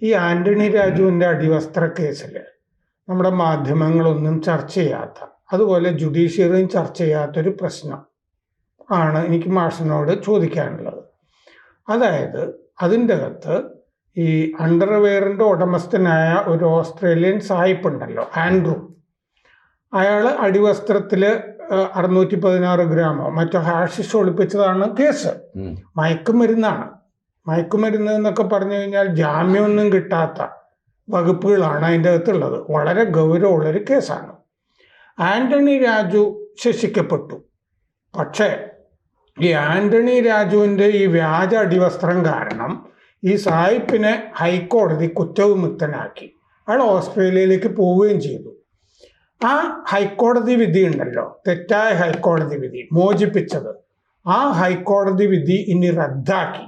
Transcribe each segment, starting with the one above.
ഈ ആന്റണി രാജുവിൻ്റെ അടിവസ്ത്ര കേസിൽ നമ്മുടെ മാധ്യമങ്ങളൊന്നും ചർച്ച ചെയ്യാത്ത, അതുപോലെ ജുഡീഷ്യറിയും ചർച്ച ചെയ്യാത്തൊരു പ്രശ്നം ആണ് എനിക്ക് മാഷിനോട് ചോദിക്കാനുള്ളത്. അതായത് അതിൻ്റെ അകത്ത് ഈ അണ്ടർവെയറിൻ്റെ ഉടമസ്ഥനായ ഒരു ഓസ്ട്രേലിയൻ സായിപ്പുണ്ടല്ലോ, ആൻഡ്രൂ. അയാൾ അടിവസ്ത്രത്തിൽ 616 ഗ്രാമോ മറ്റോ ഹാഷിഷ് ഒളിപ്പിച്ചതാണ് കേസ്. മയക്കുമരുന്നാണ്. മയക്കുമരുന്ന് എന്നൊക്കെ പറഞ്ഞു കഴിഞ്ഞാൽ ജാമ്യമൊന്നും കിട്ടാത്ത വകുപ്പുകളാണ് അതിൻ്റെ അകത്തുള്ളത്. വളരെ ഗൗരവമുള്ളൊരു കേസാണ്. ആന്റണി രാജു ശിക്ഷിക്കപ്പെട്ടു. പക്ഷേ ഈ ആന്റണി രാജുവിൻ്റെ ഈ വ്യാജ അടിവസ്ത്രം കാരണം ഈ സായിപ്പിനെ ഹൈക്കോടതി കുറ്റവിമുക്തനാക്കി. അയാൾ ഓസ്ട്രേലിയയിലേക്ക് പോവുകയും ചെയ്തു. ആ ഹൈക്കോടതി വിധി ഉണ്ടല്ലോ, തെറ്റായ ഹൈക്കോടതി വിധി മോചിപ്പിച്ചത്, ആ ഹൈക്കോടതി വിധി ഇനി റദ്ദാക്കി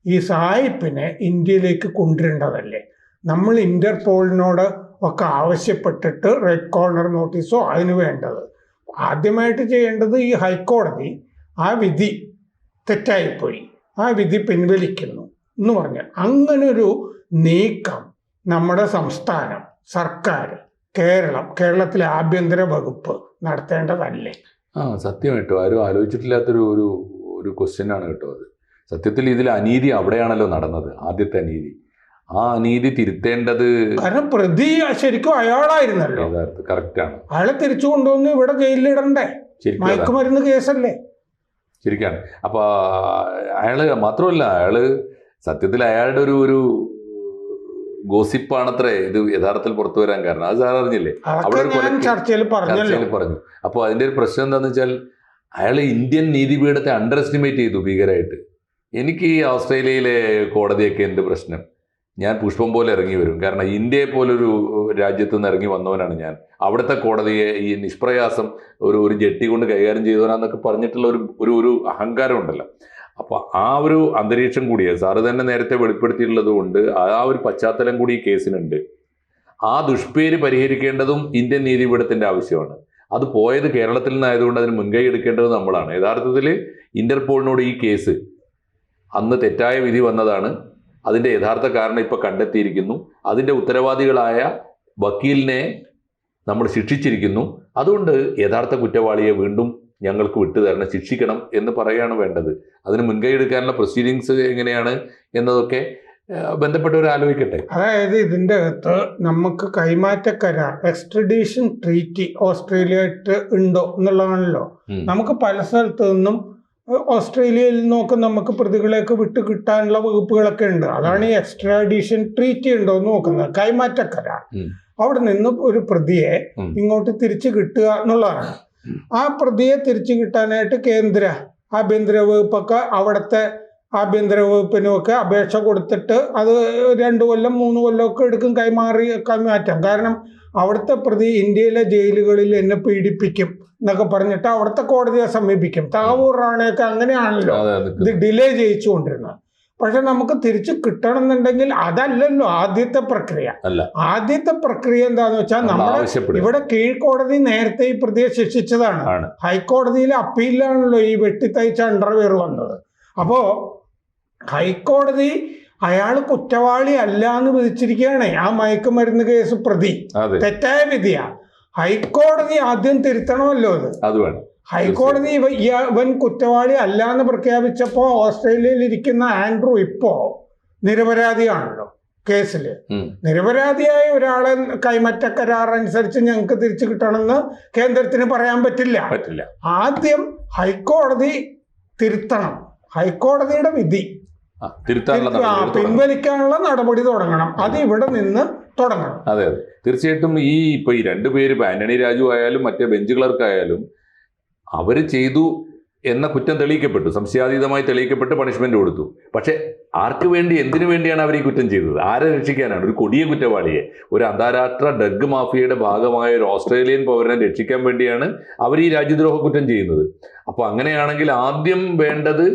ഈ സായിപ്പിനെ ഇന്ത്യയിലേക്ക് കൊണ്ടുവരേണ്ടതല്ലേ? നമ്മൾ ഇന്റർപോളിനോട് ഒക്കെ ആവശ്യപ്പെട്ടിട്ട് റെഡ് കോർണർ നോട്ടീസോ അതിന് വേണ്ടത്. ആദ്യമായിട്ട് ചെയ്യേണ്ടത് ഈ ഹൈക്കോടതി ആ വിധി തെറ്റായിപ്പോയി, ആ വിധി പിൻവലിക്കുന്നു എന്ന് പറഞ്ഞാൽ അങ്ങനൊരു നീക്കം നമ്മുടെ സംസ്ഥാനം, സർക്കാർ, കേരളത്തിലെ ആഭ്യന്തര വകുപ്പ് നടത്തേണ്ടതല്ലേ? സത്യമായിട്ടും ആരും ആലോചിച്ചിട്ടില്ലാത്തൊരു ഒരു ഒരു ക്വസ്റ്റ്യനാണ് കേട്ടോ അത്. സത്യത്തിൽ ഇതിൽ അനീതി അവിടെയാണല്ലോ നടന്നത്, ആദ്യത്തെ അനീതി. ആ അനീതി തിരുത്തേണ്ടത്, കാരണം പ്രതി ശരിക്കും അയാളായിരുന്നല്ലോ. കറക്റ്റാണ്. അയാളെ തിരിച്ചു കൊണ്ടുവന്ന് ഇവിടെ ജയിലിലിടണ്ടേ? മയക്കുമരുന്ന് കേസല്ലേ? ശരിക്കാണ്. അപ്പൊ അയാള് മാത്രമല്ല, അയാള് സത്യത്തിൽ അയാളുടെ ഒരു ഗോസിപ്പാണത്രേ ഇത് യഥാർത്ഥത്തിൽ പുറത്തു വരാൻ കാരണം. അത് സാർ അറിഞ്ഞില്ലേ? അവിടെ ചർച്ചയിൽ പറഞ്ഞു. അപ്പോൾ അതിന്റെ ഒരു പ്രശ്നം എന്താണെന്ന് വെച്ചാൽ അയാൾ ഇന്ത്യൻ നീതിപീഠത്തെ അണ്ടർ എസ്റ്റിമേറ്റ് ചെയ്തു ഭീകരമായിട്ട്. എനിക്ക് ഈ ഓസ്ട്രേലിയയിലെ കോടതിയൊക്കെ എന്ത് പ്രശ്നം, ഞാൻ പുഷ്പം പോലെ ഇറങ്ങി വരും. കാരണം ഇന്ത്യയെ പോലൊരു രാജ്യത്തു നിന്ന് ഇറങ്ങി വന്നവനാണ് ഞാൻ. അവിടുത്തെ കോടതിയെ ഈ നിഷ്പ്രയാസം ഒരു ജെട്ടി കൊണ്ട് കൈകാര്യം ചെയ്തവനാന്നൊക്കെ പറഞ്ഞിട്ടുള്ള ഒരു അഹങ്കാരം ഉണ്ടല്ലോ. അപ്പോൾ ആ ഒരു അന്തരീക്ഷം കൂടി സാറ് തന്നെ നേരത്തെ വെളിപ്പെടുത്തിയിട്ടുള്ളത് കൊണ്ട് ആ ഒരു പശ്ചാത്തലം കൂടി ഈ കേസിനുണ്ട്. ആ ദുഷ്പേര് പരിഹരിക്കേണ്ടതും ഇന്ത്യൻ നീതിപീഠത്തിന്റെ ആവശ്യമാണ്. അത് പോയത് കേരളത്തിൽ നിന്നായതുകൊണ്ട് അതിന് മുൻകൈ എടുക്കേണ്ടത് നമ്മളാണ്. യഥാർത്ഥത്തിൽ ഇന്റർപോളിനോട് ഈ കേസ് അന്ന് തെറ്റായ വിധി വന്നതാണ്. അതിൻ്റെ യഥാർത്ഥ കാരണം ഇപ്പോൾ കണ്ടെത്തിയിരിക്കുന്നു. അതിൻ്റെ ഉത്തരവാദികളായ വക്കീലിനെ നമ്മൾ ശിക്ഷിച്ചിരിക്കുന്നു. അതുകൊണ്ട് യഥാർത്ഥ കുറ്റവാളിയെ വീണ്ടും ഞങ്ങൾക്ക് വിട്ടുതരണം, ശിക്ഷിക്കണം എന്ന് പറയുകയാണ് വേണ്ടത്. അതിന് മുൻകൈ എടുക്കാനുള്ള പ്രൊസീഡിങ്സ് എങ്ങനെയാണ് എന്നതൊക്കെ ബന്ധപ്പെട്ടവർ ആലോചിക്കട്ടെ. അതായത് ഇതിൻ്റെ അകത്ത് നമുക്ക് കൈമാറ്റ കരാർ, എക്സ്ട്രഡീഷൻ ട്രീറ്റി ഓസ്ട്രേലിയയായിട്ട് ഉണ്ടോ എന്നുള്ളതാണല്ലോ. നമുക്ക് പല സ്ഥലത്തു നിന്നും ഓസ്ട്രേലിയയിൽ നിന്നൊക്കെ നമുക്ക് പ്രതികളെയൊക്കെ വിട്ട് കിട്ടാനുള്ള വകുപ്പുകളൊക്കെ ഉണ്ട്. അതാണ് ഈ എക്സ്ട്രാഡിഷൻ ട്രീറ്റി ഉണ്ടോ എന്ന് നോക്കുന്നത്. കൈമാറ്റ കരാർ, അവിടെ നിന്ന് ഒരു പ്രതിയെ ഇങ്ങോട്ട് തിരിച്ചു കിട്ടുക എന്നുള്ളതാണ്. ആ പ്രതിയെ തിരിച്ചു കിട്ടാനായിട്ട് കേന്ദ്ര ആഭ്യന്തര വകുപ്പൊക്കെ അവിടുത്തെ ആഭ്യന്തര വകുപ്പിനുമൊക്കെ അപേക്ഷ കൊടുത്തിട്ട് അത് 2 കൊല്ലം 3 കൊല്ലമൊക്കെ എടുക്കും കൈമാറ്റം. കാരണം അവിടുത്തെ പ്രതി ഇന്ത്യയിലെ ജയിലുകളിൽ എന്നെ പീഡിപ്പിക്കും എന്നൊക്കെ പറഞ്ഞിട്ട് അവിടുത്തെ കോടതിയെ സമീപിക്കും. താവൂർ റാണയൊക്കെ അങ്ങനെയാണല്ലോ ഇത് ഡിലേ ചെയ്യിച്ചുകൊണ്ടിരുന്നത്. പക്ഷെ നമുക്ക് തിരിച്ചു കിട്ടണം എന്നുണ്ടെങ്കിൽ അതല്ലല്ലോ ആദ്യത്തെ പ്രക്രിയ. ആദ്യത്തെ പ്രക്രിയ എന്താന്ന് വെച്ചാൽ നമ്മുടെ ഇവിടെ കീഴ്ക്കോടതി നേരത്തെ ഈ പ്രതിയെ ശിക്ഷിച്ചതാണ്. ഹൈക്കോടതിയിലെ അപ്പീലിലാണല്ലോ ഈ വെട്ടിത്തയ്ച്ച അണ്ടർവെയർ വന്നത്. അപ്പോ ഹൈക്കോടതി അയാൾ കുറ്റവാളി അല്ല എന്ന് വിധിച്ചിരിക്കുകയാണ്. ആ മയക്കുമരുന്ന് കേസ് പ്രതി തെറ്റായ വിധിയാ. ഹൈക്കോടതി ആദ്യം തിരുത്തണമല്ലോ അത് വേണം. ഹൈക്കോടതി ഇവൻ കുറ്റവാളി അല്ല എന്ന് പ്രഖ്യാപിച്ചപ്പോ ഓസ്ട്രേലിയയിൽ ഇരിക്കുന്ന ആൻഡ്രൂ ഇപ്പോ നിരപരാധിയാണല്ലോ കേസില്. നിരപരാധിയായ ഒരാളെ കൈമാറ്റ കരാർ അനുസരിച്ച് ഞങ്ങൾക്ക് തിരിച്ചു കിട്ടണമെന്ന് കേന്ദ്രത്തിന് പറയാൻ പറ്റില്ല. ആദ്യം ഹൈക്കോടതി തിരുത്തണം. ഹൈക്കോടതിയുടെ വിധി പിൻവലിക്കാനുള്ള നടപടി തുടങ്ങണം. അത് ഇവിടെ നിന്ന് തുടങ്ങണം. അതെ തീർച്ചയായിട്ടും. ഇപ്പൊ ഈ 2 പേര്, ആന്റണി രാജു ആയാലും മറ്റേ ബെഞ്ച് ക്ലർക്ക് ആയാലും, അവര് ചെയ്തു എന്ന കുറ്റം തെളിയിക്കപ്പെട്ടു, സംശയാതീതമായി തെളിയിക്കപ്പെട്ട് പണിഷ്മെന്റ് കൊടുത്തു. പക്ഷെ ആർക്ക് വേണ്ടി, എന്തിനു വേണ്ടിയാണ് അവർ ഈ കുറ്റം ചെയ്തത്? ആരെ രക്ഷിക്കാനാണ്? ഒരു കൊടിയ കുറ്റവാളിയെ, ഒരു അന്താരാഷ്ട്ര ഡ്രഗ് മാഫിയയുടെ ഭാഗമായ ഒരു ഓസ്ട്രേലിയൻ പൗരനെ രക്ഷിക്കാൻ വേണ്ടിയാണ് അവർ ഈ രാജ്യദ്രോഹ കുറ്റം ചെയ്യുന്നത്. അപ്പൊ അങ്ങനെയാണെങ്കിൽ ആദ്യം വേണ്ടത്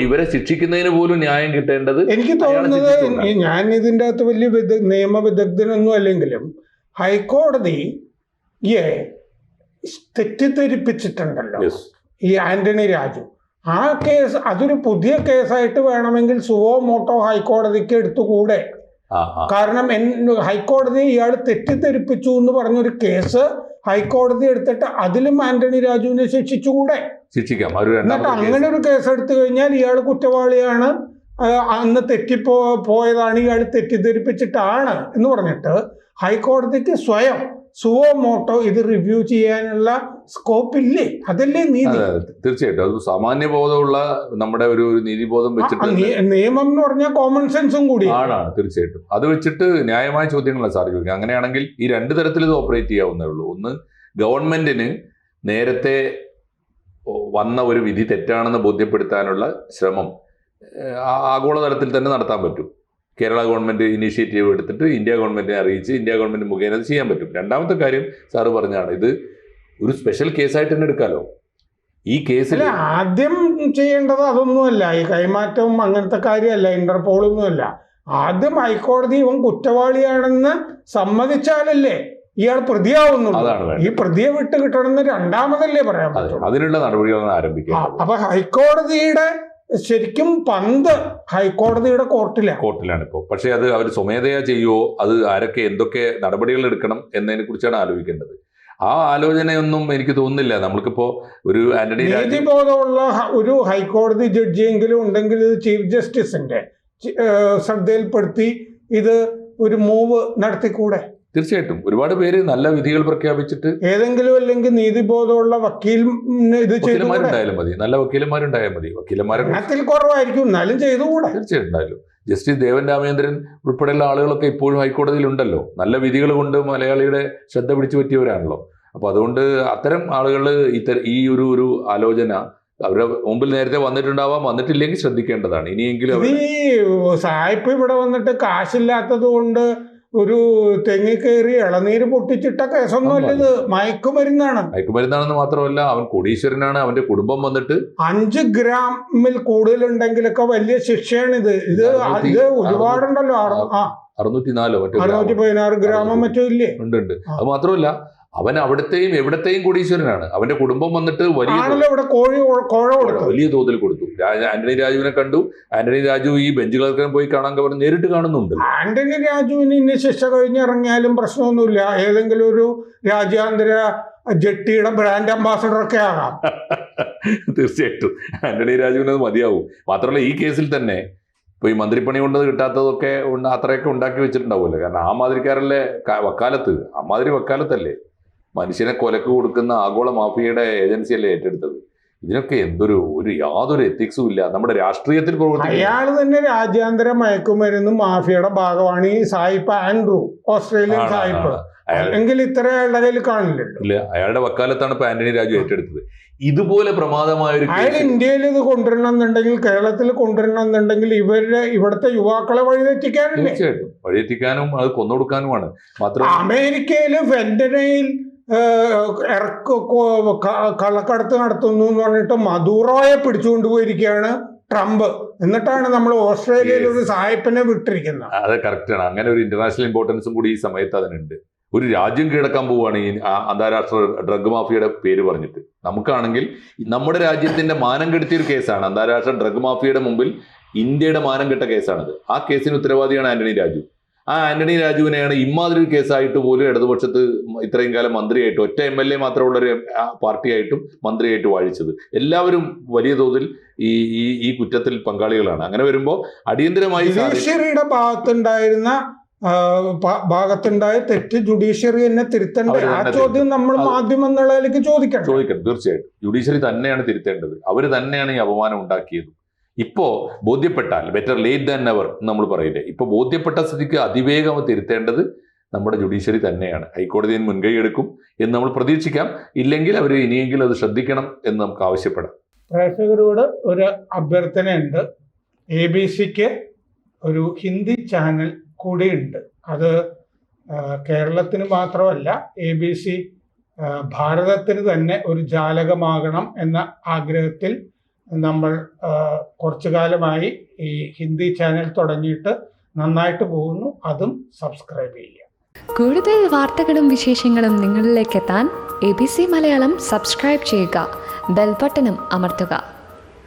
ഇവരെ ശിക്ഷിക്കുന്നതിന് പോലും ന്യായം കിട്ടേണ്ടത്. എനിക്ക് തോന്നുന്നത്, ഞാൻ ഇതിൻ്റെ അകത്ത് വലിയ നിയമവിദഗ്ധനൊന്നും അല്ലെങ്കിലും ഹൈക്കോടതിയെ തെറ്റിദ്ധരിപ്പിച്ചിട്ടുണ്ടല്ലോ ഈ ആന്റണി രാജു. ആ കേസ് അതൊരു പുതിയ കേസായിട്ട് വേണമെങ്കിൽ സുവോ മോട്ടോ ഹൈക്കോടതിക്ക് എടുത്തുകൂടെ? കാരണം ഹൈക്കോടതി ഇയാൾ തെറ്റിദ്ധരിപ്പിച്ചു എന്ന് പറഞ്ഞൊരു കേസ് ഹൈക്കോടതി എടുത്തിട്ട് അതിലും ആന്റണി രാജുവിനെ ശിക്ഷിച്ചുകൂടെ? ശിക്ഷിക്കാം. എന്നിട്ട് അങ്ങനെ ഒരു കേസ് എടുത്തു കഴിഞ്ഞാൽ ഇയാൾ കുറ്റവാളിയാണ്, അന്ന് പോയതാണ്, ഇയാൾ തെറ്റിദ്ധരിപ്പിച്ചിട്ടാണ് എന്ന് പറഞ്ഞിട്ട് ഹൈക്കോടതിക്ക് സ്വയം സുവോമോട്ടോ ഇത് റിവ്യൂ ചെയ്യാനുള്ള സ്കോപ്പ് ഇല്ലേ? അതല്ലേ നീതി? തീർച്ചയായിട്ടും അത് സാമാന്യ ബോധമുള്ള നമ്മുടെ ഒരു നീതിബോധം വെച്ചിട്ട് നിയമം എന്ന് പറഞ്ഞാൽ കോമൺ സെൻസും കൂടി ആണ്. തീർച്ചയായിട്ടും അത് വെച്ചിട്ട് ന്യായമായ ചോദ്യങ്ങളാണ് സാർ ചോദിക്കുക. അങ്ങനെയാണെങ്കിൽ ഈ രണ്ട് തരത്തിൽ ഇത് ഓപ്പറേറ്റ് ചെയ്യാവുന്നേ ഉള്ളൂ. ഒന്ന്, ഗവൺമെന്റിന് നേരത്തെ വന്ന ഒരു വിധി തെറ്റാണെന്ന് ബോധ്യപ്പെടുത്താനുള്ള ശ്രമം ആഗോളതലത്തിൽ തന്നെ നടത്താൻ പറ്റും. കേരള ഗവൺമെന്റ് ഇനീഷ്യേറ്റീവ് എടുത്തിട്ട് ഇന്ത്യ ഗവൺമെന്റിനെ അറിയിച്ച് ഇന്ത്യ ഗവൺമെന്റ് മുഖേന അത് ചെയ്യാൻ പറ്റും. രണ്ടാമത്തെ കാര്യം സാറ് പറഞ്ഞാണ്, ഇത് ഒരു സ്പെഷ്യൽ കേസായിട്ട് തന്നെ എടുക്കാമല്ലോ. ഈ കേസിൽ ആദ്യം ചെയ്യേണ്ടത് അതൊന്നുമല്ല, ഈ കൈമാറ്റവും അങ്ങനത്തെ കാര്യമല്ല, ഇന്റർപോളൊന്നുമല്ല. ആദ്യം ഹൈക്കോടതി ഇവൻ കുറ്റവാളിയാണെന്ന് സമ്മതിച്ചാലല്ലേ ഇയാൾ പ്രതിയാവുന്നുള്ളൂ. ഈ പ്രതിയെ വിട്ട് കിട്ടണമെന്ന് രണ്ടാമതല്ലേ പറയാൻ പറ്റും. അതിനുള്ള നടപടികളാണ് ആരംഭിക്കുക. അപ്പൊ ഹൈക്കോടതിയുടെ ശരിക്കും പന്ത് ഹൈക്കോടതിയുടെ കോർട്ടിലാണ് ഇപ്പോൾ. പക്ഷേ അത് അവർ സ്വമേധയാ ചെയ്യുമോ, അത് ആരൊക്കെ എന്തൊക്കെ നടപടികൾ എടുക്കണം എന്നതിനെ കുറിച്ചാണ് ആലോചിക്കേണ്ടത്. ആ ആലോചനയൊന്നും എനിക്ക് തോന്നുന്നില്ല. നമ്മൾക്കിപ്പോ ഒരു ആന്റണി നീതിബോധമുള്ള ഒരു ഹൈക്കോടതി ജഡ്ജിയെങ്കിലും ഉണ്ടെങ്കിൽ ചീഫ് ജസ്റ്റിസിന്റെ ശ്രദ്ധയിൽപ്പെടുത്തി ഇത് ഒരു മൂവ് നടത്തിക്കൂടെ? തീർച്ചയായിട്ടും ഒരുപാട് പേര് നല്ല വിധികൾ പ്രഖ്യാപിച്ചിട്ട് ഏതെങ്കിലും അല്ലെങ്കിൽ നീതിബോധമുള്ള വക്കീലിന് ഇത് വക്കീലന്മാരുണ്ടായാലും മതി, നല്ല വക്കീലന്മാരുണ്ടായാൽ മതി. വക്കീലന്മാരെ കുറവായിരിക്കും, എന്നാലും ചെയ്തുകൂടെ? തീർച്ചയായിട്ടും ഉണ്ടായാലും. ജസ്റ്റിസ് ദേവൻ രാമേന്ദ്രൻ ഉൾപ്പെടെയുള്ള ആളുകളൊക്കെ ഇപ്പോഴും ഹൈക്കോടതിയിൽ ഉണ്ടല്ലോ. നല്ല വിധികൾ കൊണ്ട് മലയാളിയുടെ ശ്രദ്ധ പിടിച്ചു പറ്റിയവരാണല്ലോ. അപ്പൊ അതുകൊണ്ട് അത്തരം ആളുകൾ ഈ ഒരു ആലോചന അവരുടെ മുമ്പിൽ നേരത്തെ വന്നിട്ടില്ലെങ്കിൽ ശ്രദ്ധിക്കേണ്ടതാണ്. ഇനിയെങ്കിലും ഈ സായിപ്പ് ഇവിടെ വന്നിട്ട് കാശില്ലാത്തത് കൊണ്ട് ഒരു തെങ്ങി കയറി ഇളനീര് പൊട്ടിച്ചിട്ട കേസൊന്നുമല്ല, ഇത് മയക്കുമരുന്നാണെന്ന് മാത്രമല്ല അവൻ കോടീശ്വരനാണ്. അവന്റെ കുടുംബം വന്നിട്ട് 5 ഗ്രാമിൽ കൂടുതലുണ്ടെങ്കിലൊക്കെ വലിയ ശിക്ഷയാണിത്. ഇത് ഒരുപാടുണ്ടല്ലോ, 616 ഗ്രാമോ മറ്റോ ഇല്ലേ? ഉണ്ട്. അത് മാത്രമല്ല അവൻ അവിടത്തെയും എവിടത്തെയും കോടീശ്വരനാണ്. അവന്റെ കുടുംബം വന്നിട്ട് വലിയ തോതിൽ കൊടുത്തു. ആന്റണി രാജുവിനെ കണ്ടു. ആന്റണി രാജു ഈ ബെഞ്ച് ക്ലർക്കിനെ പോയി കാണാൻ പറഞ്ഞ് നേരിട്ട് കാണുന്നുണ്ട്. ആന്റണി രാജുവിന് ഇനി ശിക്ഷ കഴിഞ്ഞിറങ്ങിയാലും പ്രശ്നമൊന്നുമില്ല. ഏതെങ്കിലും ഒരു രാജ്യാന്തര ജെട്ടിയുടെ ബ്രാൻഡ് അംബാസഡർ ഒക്കെ ആകാം. തീർച്ചയായിട്ടും ആന്റണി രാജുവിന് അത് മതിയാവും. മാത്രമല്ല ഈ കേസിൽ തന്നെ ഇപ്പൊ ഈ മന്ത്രിപ്പണി കൊണ്ട് കിട്ടാത്തതൊക്കെ അത്രയൊക്കെ ഉണ്ടാക്കി വെച്ചിട്ടുണ്ടാവുമല്ലോ. കാരണം ആ മാതിരിക്കാരല്ലേ അമ്മാതിരി വക്കാലത്തല്ലേ മനുഷ്യനെ കൊലക്ക് കൊടുക്കുന്ന ആഗോള മാഫിയയുടെ ഏജൻസിയല്ലേ ഏറ്റെടുത്തത്. ഇതിനൊക്കെ യാതൊരു എത്തിക്സും ഇല്ല നമ്മുടെ രാഷ്ട്രീയത്തിൽ പ്രവർത്തിക്കുന്നത്. അയാൾ തന്നെ രാജ്യാന്തര മയക്കുമരുന്ന് മാഫിയയുടെ ഭാഗമാണ് ഈ സായിപ്പ് ആൻഡ്രൂ, ഓസ്ട്രേലിയൻ സായിപ്പ്. അല്ലെങ്കിൽ ഇത്ര അയാളുടെ കയ്യിൽ കാണില്ലല്ലോ. ഇല്ല, അയാളുടെ വക്കാലത്താണ് ഇപ്പൊ ആന്റണി രാജു ഏറ്റെടുത്തത്. ഇതുപോലെ പ്രമാദമായ ഒരു അയാൾ ഇന്ത്യയിൽ ഇത് കൊണ്ടുവരണം എന്നുണ്ടെങ്കിൽ, കേരളത്തിൽ കൊണ്ടുവരണം എന്നുണ്ടെങ്കിൽ ഇവിടുത്തെ യുവാക്കളെ വഴിതെറ്റിക്കാനല്ലേ? തീർച്ചയായിട്ടും വഴിതെറ്റിക്കാനും അത് കൊന്നൊടുക്കാനുമാണ്. മാത്രമല്ല അമേരിക്കയില് ഫെന്റനൈൽ കള്ളക്കടത്ത് നടത്തുന്നു എന്ന് പറഞ്ഞിട്ട് മദൂറോയെ പിടിച്ചുകൊണ്ടുപോയിരിക്കുകയാണ് ട്രംപ്. എന്നിട്ടാണ് നമ്മൾ ഓസ്ട്രേലിയയിൽ ഒരു സായിപ്പിനെ വിട്ടിരിക്കുന്നത്. അത് കറക്റ്റാണ്. അങ്ങനെ ഒരു ഇന്റർനാഷണൽ ഇമ്പോർട്ടൻസും കൂടി ഈ സമയത്ത് അതിനുണ്ട്. ഒരു രാജ്യം കീഴടക്കാൻ പോവുകയാണ് ഈ അന്താരാഷ്ട്ര ഡ്രഗ് മാഫിയയുടെ പേര് പറഞ്ഞിട്ട്. നമുക്കാണെങ്കിൽ നമ്മുടെ രാജ്യത്തിന്റെ മാനം കെടുത്തിയൊരു കേസാണ്. അന്താരാഷ്ട്ര ഡ്രഗ് മാഫിയയുടെ മുമ്പിൽ ഇന്ത്യയുടെ മാനം കെട്ട കേസാണത്. ആ കേസിന് ഉത്തരവാദിയാണ് ആന്റണി രാജു. ആ ആന്റണി രാജുവിനെയാണ് ഇമാതിരി കേസായിട്ട് പോലും ഇടതുപക്ഷത്ത് ഇത്രയും കാലം മന്ത്രിയായിട്ട്, ഒറ്റ MLA മാത്രമുള്ളൊരു പാർട്ടിയായിട്ടും മന്ത്രിയായിട്ട് വാഴിച്ചത്. എല്ലാവരും വലിയ തോതിൽ ഈ കുറ്റത്തിൽ പങ്കാളികളാണ്. അങ്ങനെ വരുമ്പോൾ അടിയന്തരമായി ജുഡീഷ്യറിയുടെ ഭാഗത്തുണ്ടായ തെറ്റ് ജുഡീഷ്യറി തന്നെ തിരുത്തേണ്ടത്. ആ ചോദ്യം നമ്മൾ മാധ്യമം എന്നുള്ളതിലേക്ക് ചോദിക്കണം. തീർച്ചയായിട്ടും ജുഡീഷ്യറി തന്നെയാണ് തിരുത്തേണ്ടത്. അവർ തന്നെയാണ് ഈ അപമാനം ഉണ്ടാക്കിയത്. ഇപ്പോ ബോധ്യപ്പെട്ടാൽ ബെറ്റർ ലേറ്റ് ദാൻ നെവർ നമ്മൾ പറയില്ലേ. ഇപ്പൊ ബോധ്യപ്പെട്ട സ്ഥിതിക്ക് അതിവേഗം തിരുത്തേണ്ടത് നമ്മുടെ ജുഡീഷ്യറി തന്നെയാണ്. ഹൈക്കോടതിയിൽ മുൻകൈ എടുക്കും എന്ന് നമ്മൾ പ്രതീക്ഷിക്കാം. ഇല്ലെങ്കിൽ അവർ ഇനിയെങ്കിലും അത് ശ്രദ്ധിക്കണം എന്ന് നമുക്ക് ആവശ്യപ്പെടാം. പ്രേക്ഷകരോട് ഒരു അഭ്യർത്ഥനയുണ്ട്. ABC-ക്ക് ഒരു ഹിന്ദി ചാനൽ കൂടിയുണ്ട്. അത് കേരളത്തിന് മാത്രമല്ല, ABC ഭാരതത്തിന് തന്നെ ഒരു ജാലകമാകണം എന്ന ആഗ്രഹത്തിൽ നമ്മൾ കുറച്ചു കാലമായി ഈ ഹിന്ദി ചാനൽ തുടങ്ങിയിട്ട് നന്നായിട്ട് പോകുന്നു. അതും സബ്സ്ക്രൈബ് ചെയ്യുക. കൂടുതൽ വാർത്തകളും വിശേഷങ്ങളും നിങ്ങളിലേക്ക് എത്താൻ ABC മലയാളം സബ്സ്ക്രൈബ് ചെയ്യുക, ബെൽ ബട്ടണും അമർത്തുക.